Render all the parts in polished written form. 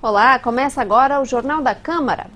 Olá, começa agora o Jornal da Câmara.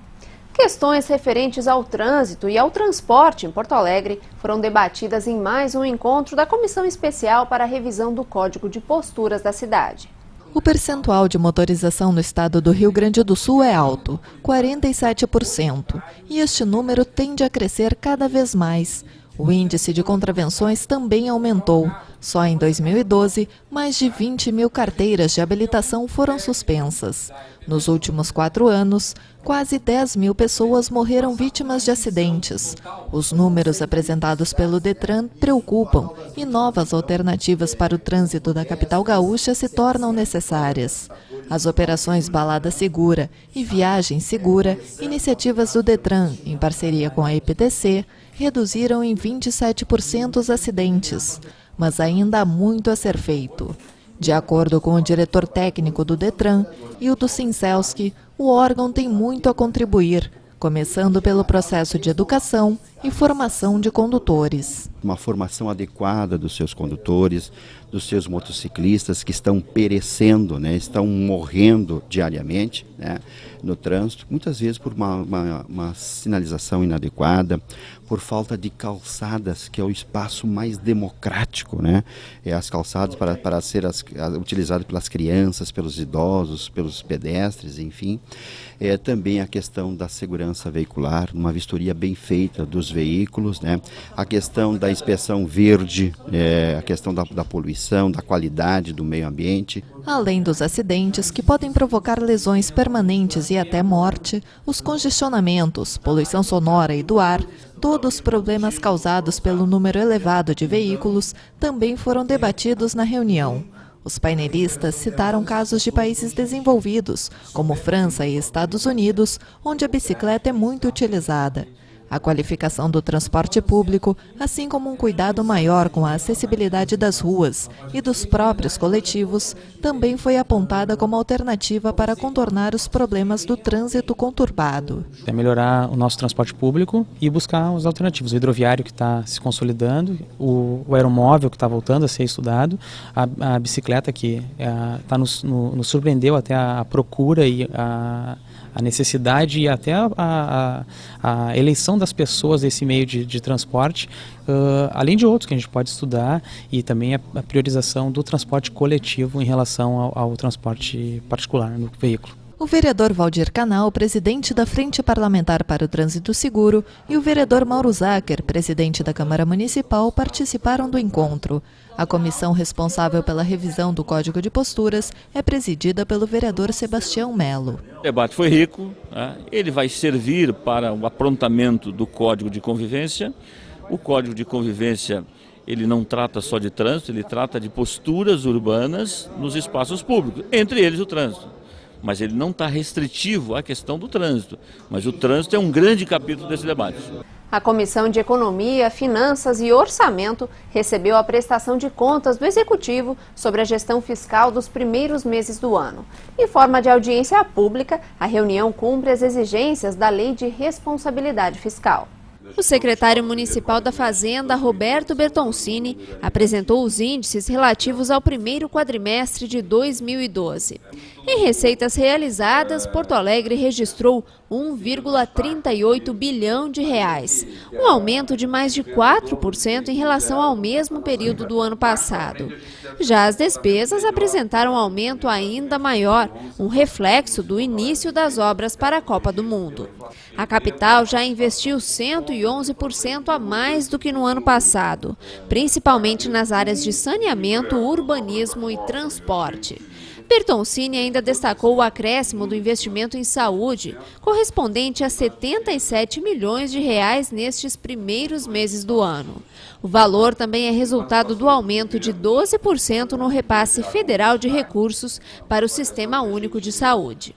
Questões referentes ao trânsito e ao transporte em Porto Alegre foram debatidas em mais um encontro da Comissão Especial para a Revisão do Código de Posturas da cidade. O percentual de motorização no estado do Rio Grande do Sul é alto, 47%, e este número tende a crescer cada vez mais. O índice de contravenções também aumentou. Só em 2012, mais de 20 mil carteiras de habilitação foram suspensas. Nos últimos 4 anos, quase 10 mil pessoas morreram vítimas de acidentes. Os números apresentados pelo Detran preocupam e novas alternativas para o trânsito da capital gaúcha se tornam necessárias. As operações Balada Segura e Viagem Segura, iniciativas do Detran, em parceria com a EPTC, reduziram em 27% os acidentes, mas ainda há muito a ser feito. De acordo com o diretor técnico do Detran, Hildo Sincelski, o órgão tem muito a contribuir, começando pelo processo de educação e formação de condutores. Uma formação adequada dos seus condutores, dos seus motociclistas que estão perecendo, estão morrendo diariamente no trânsito, muitas vezes por uma sinalização inadequada, por falta de calçadas, que é o espaço mais democrático, as calçadas para ser utilizadas pelas crianças, pelos idosos, pelos pedestres, enfim. Também a questão da segurança veicular, uma vistoria bem feita dos veículos, a questão da inspeção verde, a questão da poluição, da qualidade do meio ambiente. Além dos acidentes que podem provocar lesões permanentes e até morte, os congestionamentos, poluição sonora e do ar, todos os problemas causados pelo número elevado de veículos também foram debatidos na reunião. Os painelistas citaram casos de países desenvolvidos, como França e Estados Unidos, onde a bicicleta é muito utilizada. A qualificação do transporte público, assim como um cuidado maior com a acessibilidade das ruas e dos próprios coletivos, também foi apontada como alternativa para contornar os problemas do trânsito conturbado. É melhorar o nosso transporte público e buscar as alternativas. O hidroviário que está se consolidando, o aeromóvel que está voltando a ser estudado, a bicicleta que nos surpreendeu até a procura e a necessidade e até a eleição das pessoas desse meio de transporte, além de outros que a gente pode estudar, e também a priorização do transporte coletivo em relação ao transporte particular no veículo. O vereador Valdir Canal, presidente da Frente Parlamentar para o Trânsito Seguro, e o vereador Mauro Zacher, presidente da Câmara Municipal, participaram do encontro. A comissão responsável pela revisão do Código de Posturas é presidida pelo vereador Sebastião Melo. O debate foi rico, ele vai servir para o aprontamento do Código de Convivência. O Código de Convivência, ele não trata só de trânsito, ele trata de posturas urbanas nos espaços públicos, entre eles o trânsito. Mas ele não está restritivo à questão do trânsito. Mas o trânsito é um grande capítulo desse debate. A Comissão de Economia, Finanças e Orçamento recebeu a prestação de contas do Executivo sobre a gestão fiscal dos primeiros meses do ano. Em forma de audiência pública, a reunião cumpre as exigências da Lei de Responsabilidade Fiscal. O secretário municipal da Fazenda, Roberto Bertoncini, apresentou os índices relativos ao primeiro quadrimestre de 2012. Em receitas realizadas, Porto Alegre registrou 1,38 bilhão de reais, um aumento de mais de 4% em relação ao mesmo período do ano passado. Já as despesas apresentaram um aumento ainda maior, um reflexo do início das obras para a Copa do Mundo. A capital já investiu 111% a mais do que no ano passado, principalmente nas áreas de saneamento, urbanismo e transporte. Bertoncini ainda destacou o acréscimo do investimento em saúde, correspondente a 77 milhões de reais nestes primeiros meses do ano. O valor também é resultado do aumento de 12% no repasse federal de recursos para o Sistema Único de Saúde.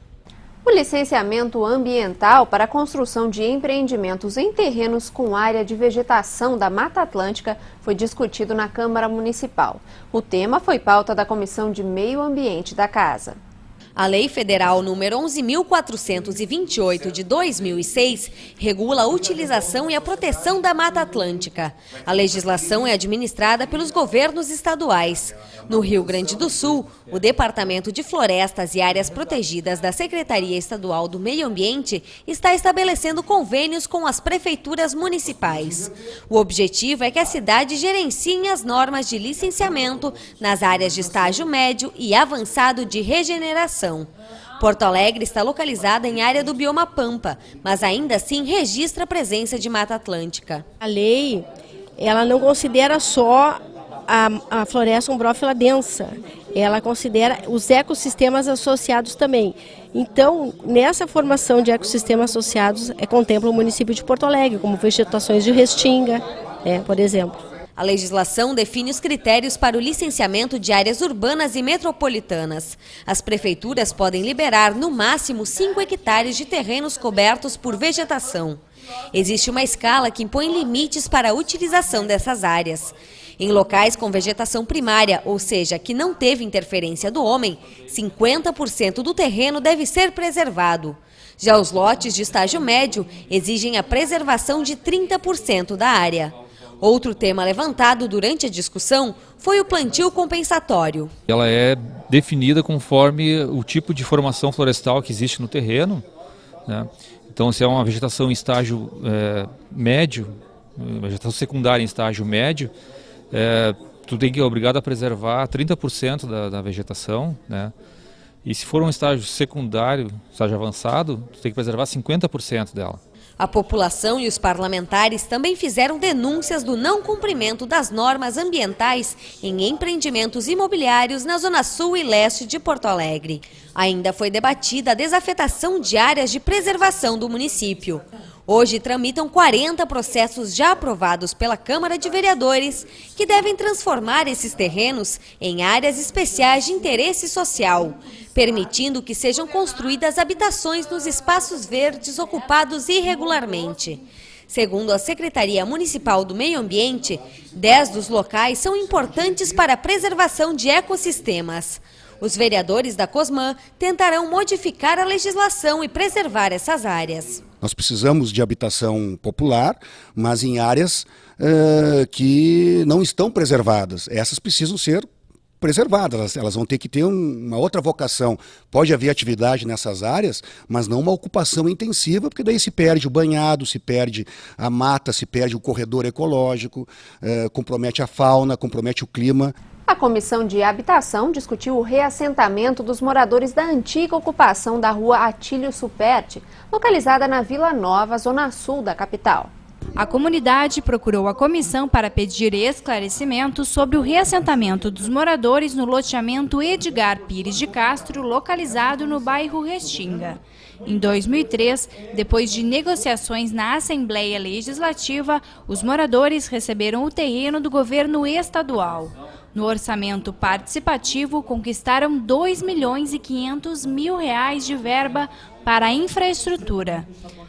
O licenciamento ambiental para a construção de empreendimentos em terrenos com área de vegetação da Mata Atlântica foi discutido na Câmara Municipal. O tema foi pauta da Comissão de Meio Ambiente da Casa. A Lei Federal número 11.428 de 2006 regula a utilização e a proteção da Mata Atlântica. A legislação é administrada pelos governos estaduais. No Rio Grande do Sul, o Departamento de Florestas e Áreas Protegidas da Secretaria Estadual do Meio Ambiente está estabelecendo convênios com as prefeituras municipais. O objetivo é que a cidade gerencie as normas de licenciamento nas áreas de estágio médio e avançado de regeneração. Porto Alegre está localizada em área do bioma Pampa, mas ainda assim registra a presença de Mata Atlântica. A lei, ela não considera só a floresta umbrófila densa, ela considera os ecossistemas associados também. Então, nessa formação de ecossistemas associados, contempla o município de Porto Alegre, como vegetações de restinga, por exemplo. A legislação define os critérios para o licenciamento de áreas urbanas e metropolitanas. As prefeituras podem liberar, no máximo, 5 hectares de terrenos cobertos por vegetação. Existe uma escala que impõe limites para a utilização dessas áreas. Em locais com vegetação primária, ou seja, que não teve interferência do homem, 50% do terreno deve ser preservado. Já os lotes de estágio médio exigem a preservação de 30% da área. Outro tema levantado durante a discussão foi o plantio compensatório. Ela é definida conforme o tipo de formação florestal que existe no terreno, né? Então, se é uma vegetação em estágio médio, vegetação secundária em estágio médio, tu tem que ser obrigado a preservar 30% da vegetação, né? E se for um estágio secundário, estágio avançado, tu tem que preservar 50% dela. A população e os parlamentares também fizeram denúncias do não cumprimento das normas ambientais em empreendimentos imobiliários na Zona Sul e Leste de Porto Alegre. Ainda foi debatida a desafetação de áreas de preservação do município. Hoje tramitam 40 processos já aprovados pela Câmara de Vereadores que devem transformar esses terrenos em áreas especiais de interesse social, permitindo que sejam construídas habitações nos espaços verdes ocupados irregularmente. Segundo a Secretaria Municipal do Meio Ambiente, 10 dos locais são importantes para a preservação de ecossistemas. Os vereadores da Cosman tentarão modificar a legislação e preservar essas áreas. Nós precisamos de habitação popular, mas em áreas que não estão preservadas. Essas precisam ser preservadas, elas vão ter que ter uma outra vocação. Pode haver atividade nessas áreas, mas não uma ocupação intensiva, porque daí se perde o banhado, se perde a mata, se perde o corredor ecológico, compromete a fauna, compromete o clima. A Comissão de Habitação discutiu o reassentamento dos moradores da antiga ocupação da rua Atílio Superti, localizada na Vila Nova, zona sul da capital. A comunidade procurou a comissão para pedir esclarecimentos sobre o reassentamento dos moradores no loteamento Edgar Pires de Castro, localizado no bairro Restinga. Em 2003, depois de negociações na Assembleia Legislativa, os moradores receberam o terreno do governo estadual. No orçamento participativo, conquistaram R$ 2.500.000 de verba para a infraestrutura.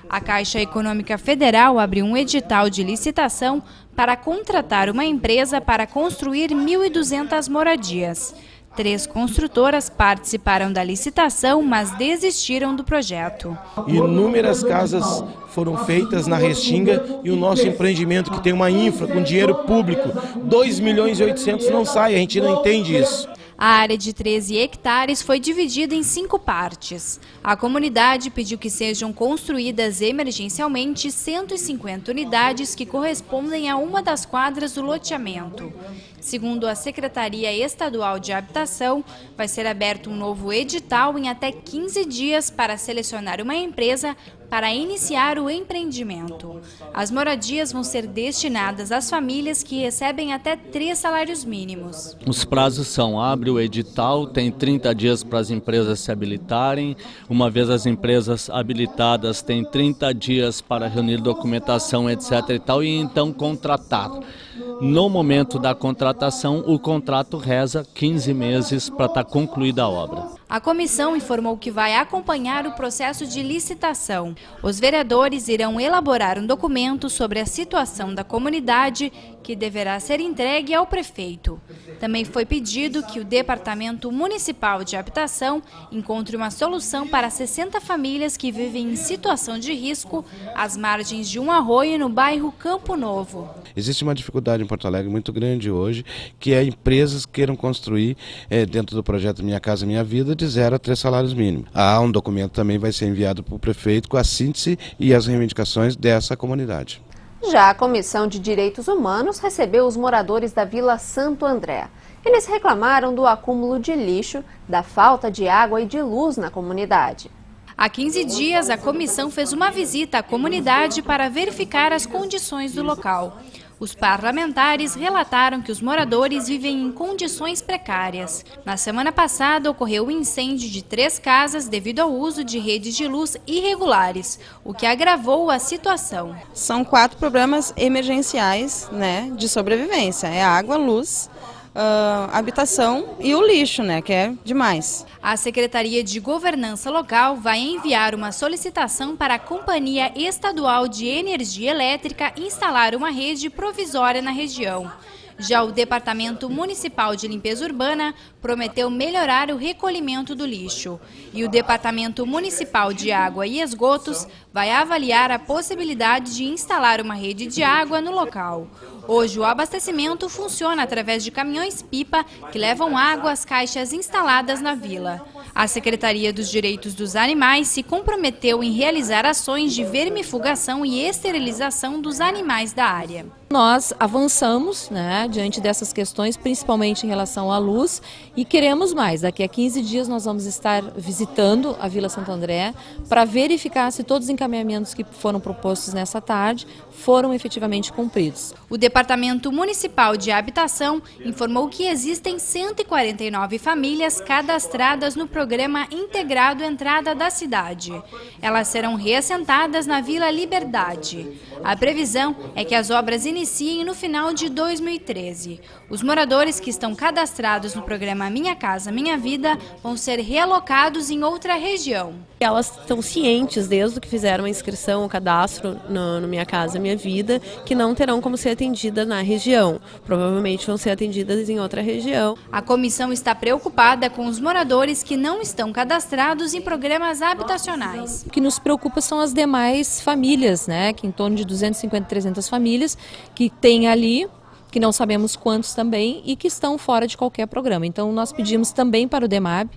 A Caixa Econômica Federal abriu um edital de licitação para contratar uma empresa para construir 1.200 moradias. 3 construtoras participaram da licitação, mas desistiram do projeto. Inúmeras casas foram feitas na Restinga e o nosso empreendimento, que tem uma infra com dinheiro público, 2.800.000 não sai, a gente não entende isso. A área de 13 hectares foi dividida em 5 partes. A comunidade pediu que sejam construídas emergencialmente 150 unidades que correspondem a uma das quadras do loteamento. Segundo a Secretaria Estadual de Habitação, vai ser aberto um novo edital em até 15 dias para selecionar uma empresa para iniciar o empreendimento. As moradias vão ser destinadas às famílias que recebem até 3 salários mínimos. Os prazos são: abre o edital, tem 30 dias para as empresas se habilitarem. Uma vez as empresas habilitadas, tem 30 dias para reunir documentação, etc. e tal, e então contratar. No momento da contratação, o contrato reza 15 meses para estar concluída a obra. A comissão informou que vai acompanhar o processo de licitação. Os vereadores irão elaborar um documento sobre a situação da comunidade que deverá ser entregue ao prefeito. Também foi pedido que o Departamento Municipal de Habitação encontre uma solução para 60 famílias que vivem em situação de risco às margens de um arroio no bairro Campo Novo. Existe uma dificuldade em Porto Alegre muito grande hoje, que é empresas que queiram construir dentro do projeto Minha Casa Minha Vida de 0 a 3 salários mínimos. Há um documento também vai ser enviado para o prefeito com a síntese e as reivindicações dessa comunidade. Já a Comissão de Direitos Humanos recebeu os moradores da Vila Santo André. Eles reclamaram do acúmulo de lixo, da falta de água e de luz na comunidade. Há 15 dias, a comissão fez uma visita à comunidade para verificar as condições do local. Os parlamentares relataram que os moradores vivem em condições precárias. Na semana passada, ocorreu um incêndio de 3 casas devido ao uso de redes de luz irregulares, o que agravou a situação. São 4 problemas emergenciais, de sobrevivência. É água, luz, habitação e o lixo, que é demais. A Secretaria de Governança Local vai enviar uma solicitação para a Companhia Estadual de Energia Elétrica instalar uma rede provisória na região. Já o Departamento Municipal de Limpeza Urbana prometeu melhorar o recolhimento do lixo. E o Departamento Municipal de Água e Esgotos vai avaliar a possibilidade de instalar uma rede de água no local. Hoje o abastecimento funciona através de caminhões-pipa que levam água às caixas instaladas na vila. A Secretaria dos Direitos dos Animais se comprometeu em realizar ações de vermifugação e esterilização dos animais da área. Nós avançamos diante dessas questões, principalmente em relação à luz, e queremos mais. Daqui a 15 dias nós vamos estar visitando a Vila Santo André para verificar se todos os encaminhamentos que foram propostos nessa tarde foram efetivamente cumpridos. O Departamento Municipal de Habitação informou que existem 149 famílias cadastradas no Programa Integrado Entrada da Cidade. Elas serão reassentadas na Vila Liberdade. A previsão é que as obras iniciem no final de 2013. Os moradores que estão cadastrados no programa Minha Casa Minha Vida vão ser realocados em outra região. Elas estão cientes, desde que fizeram a inscrição, o cadastro no Minha Casa Minha Vida, que não terão como ser atendidas na região. Provavelmente vão ser atendidas em outra região. A comissão está preocupada com os moradores que não estão cadastrados em programas habitacionais. O que nos preocupa são as demais famílias, que em torno de 250, 300 famílias que tem ali, que não sabemos quantos também, e que estão fora de qualquer programa. Então nós pedimos também para o DEMAB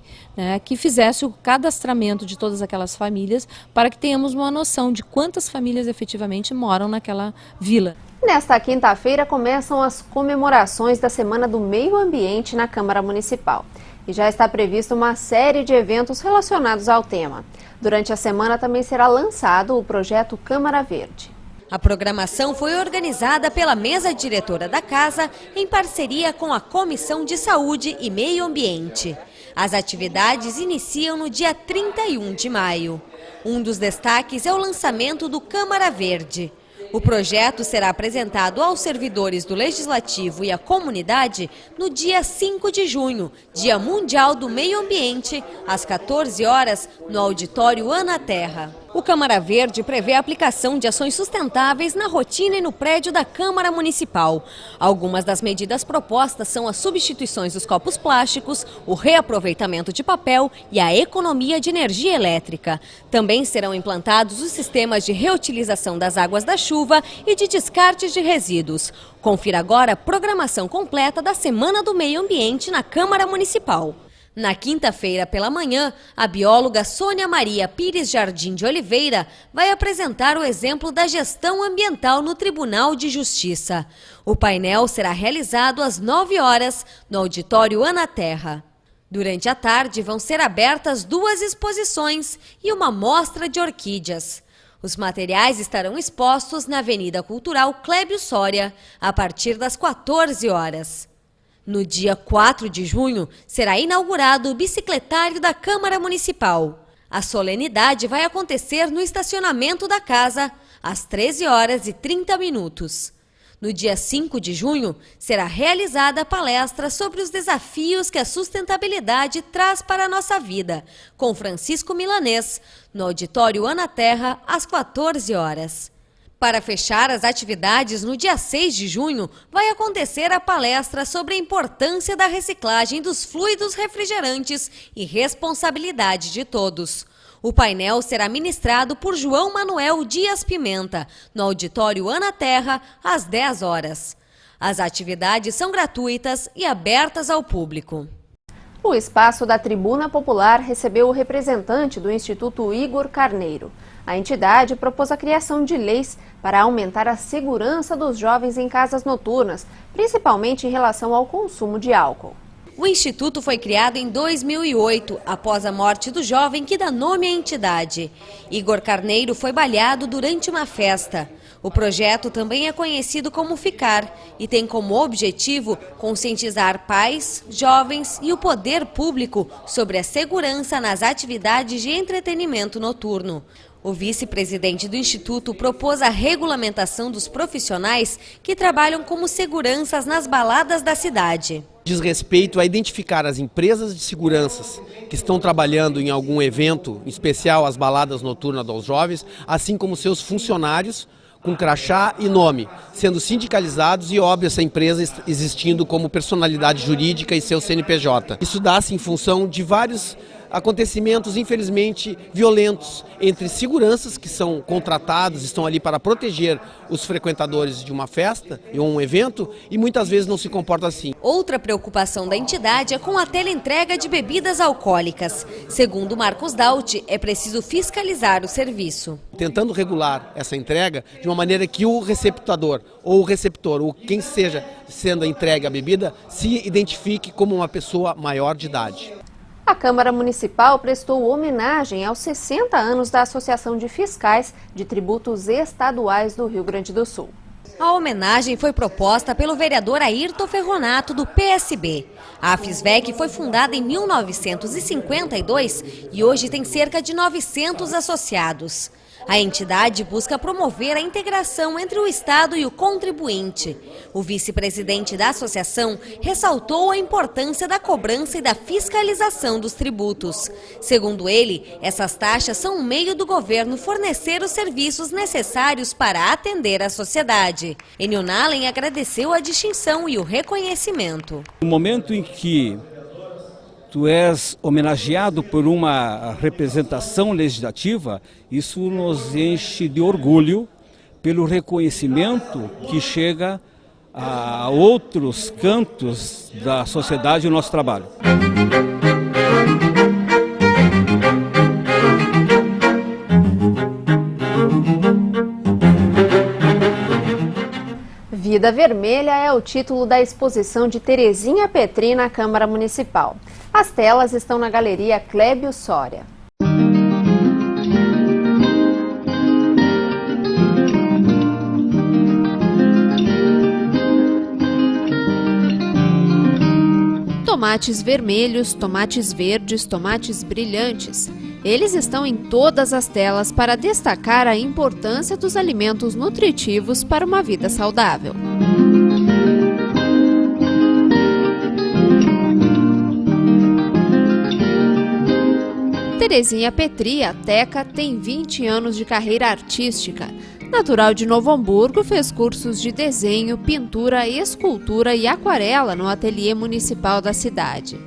que fizesse o cadastramento de todas aquelas famílias para que tenhamos uma noção de quantas famílias efetivamente moram naquela vila. Nesta quinta-feira começam as comemorações da Semana do Meio Ambiente na Câmara Municipal. E já está prevista uma série de eventos relacionados ao tema. Durante a semana também será lançado o projeto Câmara Verde. A programação foi organizada pela mesa diretora da casa em parceria com a Comissão de Saúde e Meio Ambiente. As atividades iniciam no dia 31 de maio. Um dos destaques é o lançamento do Câmara Verde. O projeto será apresentado aos servidores do Legislativo e à comunidade no dia 5 de junho, Dia Mundial do Meio Ambiente, às 14 horas, no auditório Ana Terra. O Câmara Verde prevê a aplicação de ações sustentáveis na rotina e no prédio da Câmara Municipal. Algumas das medidas propostas são as substituições dos copos plásticos, o reaproveitamento de papel e a economia de energia elétrica. Também serão implantados os sistemas de reutilização das águas da chuva e de descartes de resíduos. Confira agora a programação completa da Semana do Meio Ambiente na Câmara Municipal. Na quinta-feira pela manhã, a bióloga Sônia Maria Pires Jardim de Oliveira vai apresentar o exemplo da gestão ambiental no Tribunal de Justiça. O painel será realizado às 9 horas no auditório Ana Terra. Durante a tarde vão ser abertas 2 exposições e uma mostra de orquídeas. Os materiais estarão expostos na Avenida Cultural Clébio Soria a partir das 14 horas. No dia 4 de junho, será inaugurado o bicicletário da Câmara Municipal. A solenidade vai acontecer no estacionamento da casa, às 13 horas e 30 minutos. No dia 5 de junho, será realizada a palestra sobre os desafios que a sustentabilidade traz para a nossa vida, com Francisco Milanês, no auditório Ana Terra, às 14 horas. Para fechar as atividades, no dia 6 de junho, vai acontecer a palestra sobre a importância da reciclagem dos fluidos refrigerantes e responsabilidade de todos. O painel será ministrado por João Manuel Dias Pimenta, no auditório Ana Terra, às 10 horas. As atividades são gratuitas e abertas ao público. O espaço da Tribuna Popular recebeu o representante do Instituto Igor Carneiro. A entidade propôs a criação de leis para aumentar a segurança dos jovens em casas noturnas, principalmente em relação ao consumo de álcool. O Instituto foi criado em 2008, após a morte do jovem que dá nome à entidade. Igor Carneiro foi baleado durante uma festa. O projeto também é conhecido como Ficar e tem como objetivo conscientizar pais, jovens e o poder público sobre a segurança nas atividades de entretenimento noturno. O vice-presidente do Instituto propôs a regulamentação dos profissionais que trabalham como seguranças nas baladas da cidade. Diz respeito a identificar as empresas de seguranças que estão trabalhando em algum evento, em especial as baladas noturnas dos jovens, assim como seus funcionários, com crachá e nome, sendo sindicalizados e, óbvio, essa empresa existindo como personalidade jurídica e seu CNPJ. Isso dá-se em função de vários acontecimentos, infelizmente, violentos entre seguranças que são contratados, estão ali para proteger os frequentadores de uma festa ou um evento e muitas vezes não se comportam assim. Outra preocupação da entidade é com a teleentrega de bebidas alcoólicas. Segundo Marcos Daut, é preciso fiscalizar o serviço. Tentando regular essa entrega de uma maneira que o receptador ou o receptor ou quem seja sendo entregue a bebida se identifique como uma pessoa maior de idade. A Câmara Municipal prestou homenagem aos 60 anos da Associação de Fiscais de Tributos Estaduais do Rio Grande do Sul. A homenagem foi proposta pelo vereador Ayrton Ferronato, do PSB. A AFISVEC foi fundada em 1952 e hoje tem cerca de 900 associados. A entidade busca promover a integração entre o Estado e o contribuinte. O vice-presidente da associação ressaltou a importância da cobrança e da fiscalização dos tributos. Segundo ele, essas taxas são um meio do governo fornecer os serviços necessários para atender a sociedade. Enio Nallen agradeceu a distinção e o reconhecimento. No momento em que tu és homenageado por uma representação legislativa, isso nos enche de orgulho pelo reconhecimento que chega a outros cantos da sociedade e do nosso trabalho. Vida Vermelha é o título da exposição de Terezinha Petri na Câmara Municipal. As telas estão na Galeria Clébio Soria. Tomates vermelhos, tomates verdes, tomates brilhantes. Eles estão em todas as telas para destacar a importância dos alimentos nutritivos para uma vida saudável. Terezinha Petri, a Teca, tem 20 anos de carreira artística. Natural de Novo Hamburgo, fez cursos de desenho, pintura, escultura e aquarela no ateliê municipal da cidade.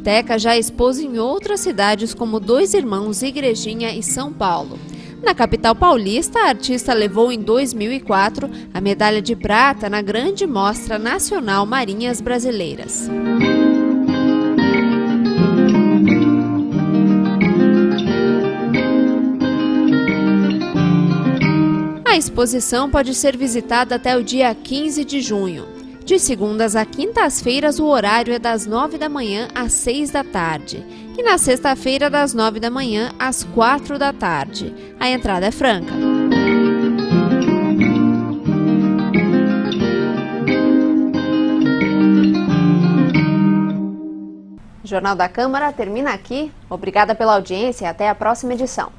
Teca já expôs em outras cidades como Dois Irmãos, Igrejinha e São Paulo. Na capital paulista, a artista levou em 2004 a medalha de prata na Grande Mostra Nacional Marinhas Brasileiras. A exposição pode ser visitada até o dia 15 de junho. De segundas a quintas-feiras, o horário é das 9 da manhã às 6 da tarde. E na sexta-feira, das 9 da manhã às 4 da tarde. A entrada é franca. O Jornal da Câmara termina aqui. Obrigada pela audiência e até a próxima edição.